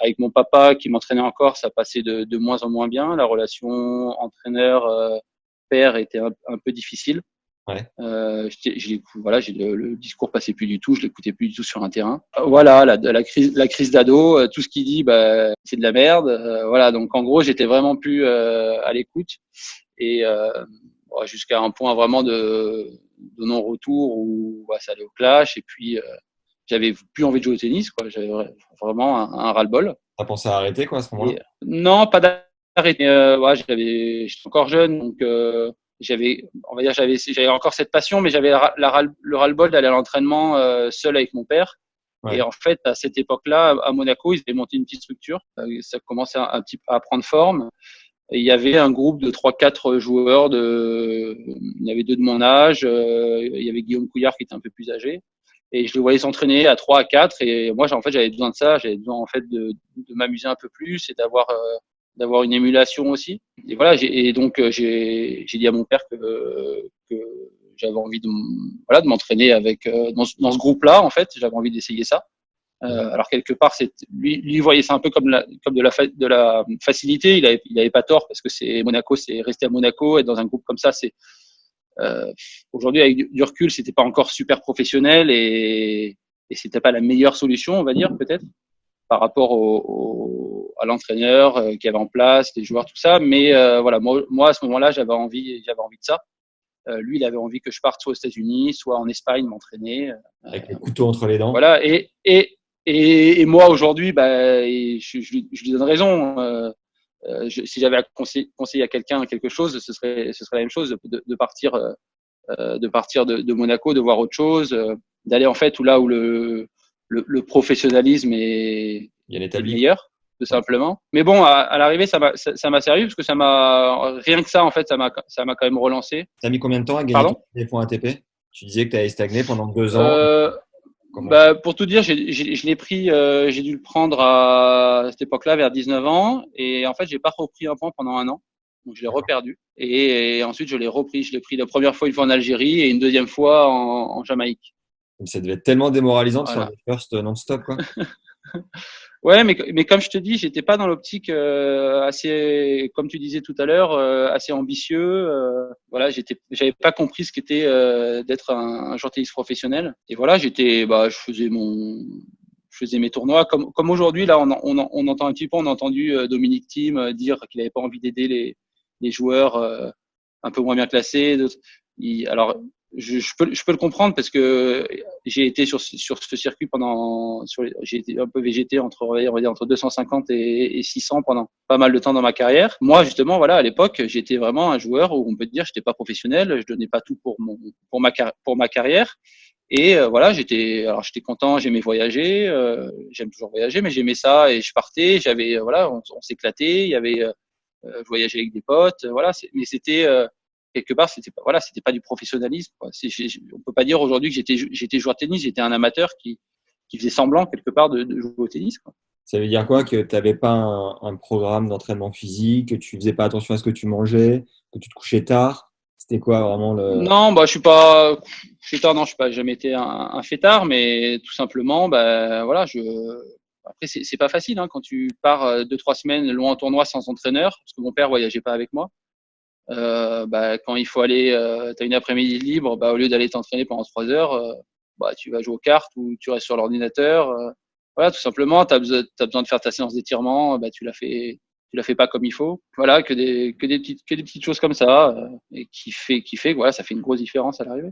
avec mon papa qui m'entraînait encore, ça passait de moins en moins bien. La relation entraîneur-père était un peu difficile. Ouais. Voilà, le discours passait plus du tout, je l'écoutais plus du tout sur un terrain. Voilà, la crise d'ado, tout ce qu'il dit, bah, c'est de la merde. Voilà, donc en gros, j'étais vraiment plus à l'écoute et jusqu'à un point vraiment de non-retour où bah, ça allait au clash et puis j'avais plus envie de jouer au tennis, quoi. J'avais vraiment un ras-le-bol. T'as pensé à arrêter, quoi, à ce moment-là? Et non, pas d'arrêt. Ouais, j'étais encore jeune, donc on va dire, j'avais encore cette passion, mais j'avais le ras-le-bol d'aller à l'entraînement seul avec mon père. Et Ouais. en fait, à cette époque-là, à Monaco, ils avaient monté une petite structure. Ça commençait un petit peu à prendre forme. Et il y avait un groupe de 3-4 joueurs. Il y avait deux de mon âge. Il y avait Guillaume Couillard qui était un peu plus âgé. Et je les voyais s'entraîner à 3 à 4. Et moi, en fait, j'avais besoin de ça. J'avais besoin en fait de m'amuser un peu plus et d'avoir une émulation aussi. Et voilà. Et donc j'ai dit à mon père que j'avais envie de m'entraîner avec dans ce groupe-là. En fait, j'avais envie d'essayer ça. Alors quelque part, lui voyait ça un peu comme de la facilité. Il avait pas tort parce que c'est Monaco, c'est rester à Monaco, être dans un groupe comme ça, c'est aujourd'hui avec du recul, c'était pas encore super professionnel et c'était pas la meilleure solution, on va dire peut-être par rapport à l'entraîneur qui avait en place, les joueurs, tout ça. Mais voilà, moi à ce moment-là, j'avais envie de ça. Lui, il avait envie que je parte soit aux États-Unis, soit en Espagne m'entraîner. Avec le couteau entre les dents. Voilà. Et moi aujourd'hui, bah, je lui donne raison. Si j'avais à conseiller à quelqu'un quelque chose, ce serait la même chose de partir, de Monaco, de voir autre chose, d'aller en fait là où le professionnalisme Bien est le établi. meilleur, tout Ouais. simplement. Mais bon, à l'arrivée, ça m'a servi parce que rien que ça en fait, ça m'a quand même relancé. T'as mis combien de temps à gagner ton Pardon. premier point ATP? Tu disais que tu avais stagné pendant 2 ans. Euh, Comment? Bah, pour tout dire, je l'ai pris, j'ai dû le prendre à cette époque-là, vers 19 ans. Et en fait, j'ai pas repris un point pendant un an. Donc, je l'ai D'accord. reperdu. Et ensuite, je l'ai repris. Je l'ai pris la première fois une fois en Algérie et une deuxième fois en Jamaïque. Donc, ça devait être tellement démoralisant de faire Voilà. des firsts non-stop, quoi. Ouais, mais comme je te dis, j'étais pas dans l'optique assez, comme tu disais tout à l'heure, assez ambitieux. Voilà, j'avais pas compris ce qu'était d'être un joueur de tennis professionnel. Et voilà, je faisais mes tournois comme aujourd'hui. Là, on entend un petit peu, on a entendu Dominique Thiem dire qu'il avait pas envie d'aider les joueurs un peu moins bien classés. Alors, je peux le comprendre parce que j'ai été sur ce circuit j'ai été un peu végété on va dire entre 250 et 600 pendant pas mal de temps dans ma carrière. Moi, justement, voilà, à l'époque, j'étais vraiment un joueur où on peut dire j'étais pas professionnel, je donnais pas tout pour ma carrière. Et voilà, j'étais content, j'aimais voyager, j'aime toujours voyager, mais j'aimais ça et je partais, voilà, on s'éclatait, il y avait je voyageais avec des potes, voilà, mais c'était quelque part, c'était pas du professionnalisme, quoi. On peut pas dire aujourd'hui que j'étais joueur de tennis, j'étais un amateur qui faisait semblant quelque part de jouer au tennis, quoi. Ça veut dire quoi? Que tu n'avais pas un programme d'entraînement physique, que tu faisais pas attention à ce que tu mangeais, que tu te couchais tard? C'était quoi vraiment le… Non, bah je suis pas fêtard, non, je suis pas jamais été un fêtard, mais tout simplement, bah voilà, après c'est pas facile hein, quand tu pars 2-3 semaines loin en tournoi sans entraîneur, parce que mon père voyageait pas avec moi. Bah, quand il faut aller, t'as une après-midi libre, bah, au lieu d'aller t'entraîner pendant 3 heures, bah, tu vas jouer aux cartes ou tu restes sur l'ordinateur. Voilà, tout simplement, t'as besoin de faire ta séance d'étirement, bah, tu la fais pas comme il faut. Voilà, que des petites choses comme ça, et qui fait que voilà, ça fait une grosse différence à l'arrivée.